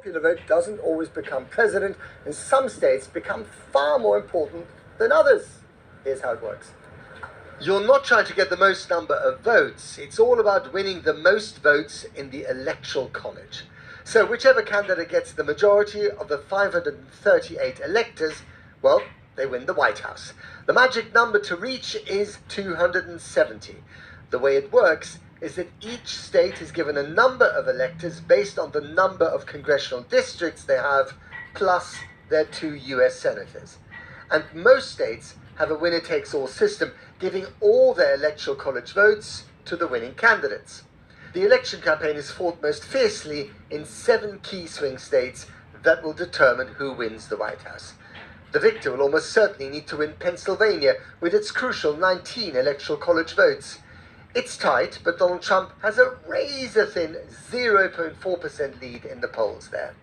popular vote doesn't always become president, and some states become far more important than others. Here's how it works. You're not trying to get the most number of votes. It's all about winning the most votes in the electoral college. So whichever candidate gets the majority of the 538 electors, well, they win the White House. The magic number to reach is 270. The way it works is that each state is given a number of electors based on the number of congressional districts they have, plus their 2 US senators. And most states have a winner-takes-all system, giving all their electoral college votes to the winning candidates. The election campaign is fought most fiercely in 7 key swing states that will determine who wins the White House. The victor will almost certainly need to win Pennsylvania with its crucial 19 electoral college votes. It's tight, but Donald Trump has a razor-thin 0.4% lead in the polls there.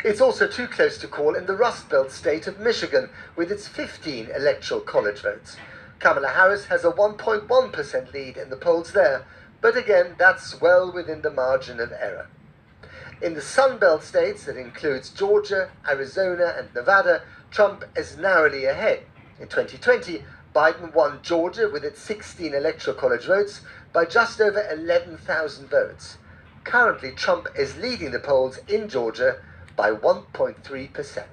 It's also too close to call in the Rust Belt state of Michigan with its 15 electoral college votes. Kamala Harris has a 1.1% lead in the polls there, but again, that's well within the margin of error. In the Sun Belt states, that includes Georgia, Arizona, and Nevada, Trump is narrowly ahead. In 2020, Biden won Georgia with its 16 electoral college votes by just over 11,000 votes. Currently, Trump is leading the polls in Georgia by 1.3%.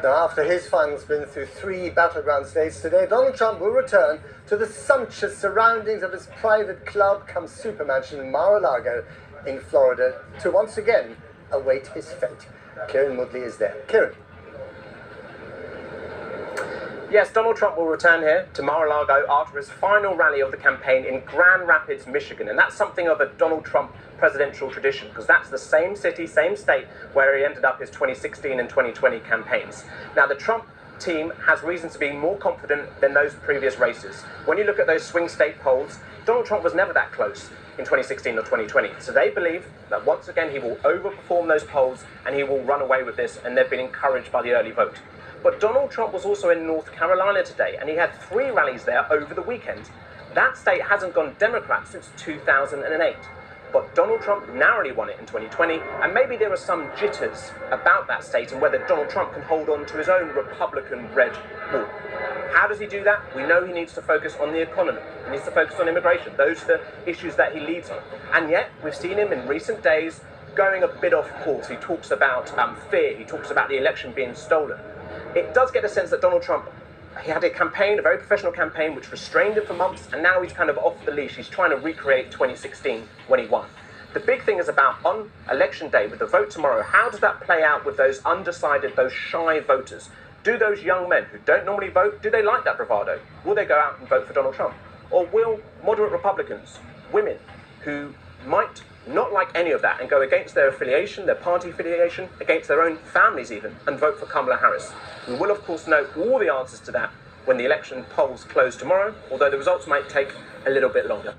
Now, after his final spin through 3 battleground states today, Donald Trump will return to the sumptuous surroundings of his private club cum super mansion in Mar-a-Lago in Florida to once again await his fate. Kieran Woodley is there. Kieran. Yes, Donald Trump will return here to Mar-a-Lago after his final rally of the campaign in Grand Rapids, Michigan. And that's something of a Donald Trump presidential tradition, because that's the same city, same state where he ended up his 2016 and 2020 campaigns. Now, the Trump team has reason to be more confident than those previous races. When you look at those swing state polls, Donald Trump was never that close in 2016 or 2020. So they believe that once again he will overperform those polls and he will run away with this, and they've been encouraged by the early vote. But Donald Trump was also in North Carolina today, and he had 3 rallies there over the weekend. That state hasn't gone Democrat since 2008. But Donald Trump narrowly won it in 2020, and maybe there are some jitters about that state and whether Donald Trump can hold on to his own Republican red wall. How does he do that? We know he needs to focus on the economy. He needs to focus on immigration. Those are the issues that he leads on. And yet, we've seen him in recent days going a bit off course. He talks about fear. He talks about the election being stolen. It does get a sense that Donald Trump, he had a campaign, a very professional campaign, which restrained him for months, and now he's kind of off the leash. He's trying to recreate 2016 when he won. The big thing is about on election day, with the vote tomorrow, how does that play out with those undecided, those shy voters? Do those young men who don't normally vote, do they like that bravado? Will they go out and vote for Donald Trump? Or will moderate Republicans, women who might not like any of that and go against their affiliation, their party affiliation, against their own families even, and vote for Kamala Harris? We will, of course, know all the answers to that when the election polls close tomorrow, although the results might take a little bit longer.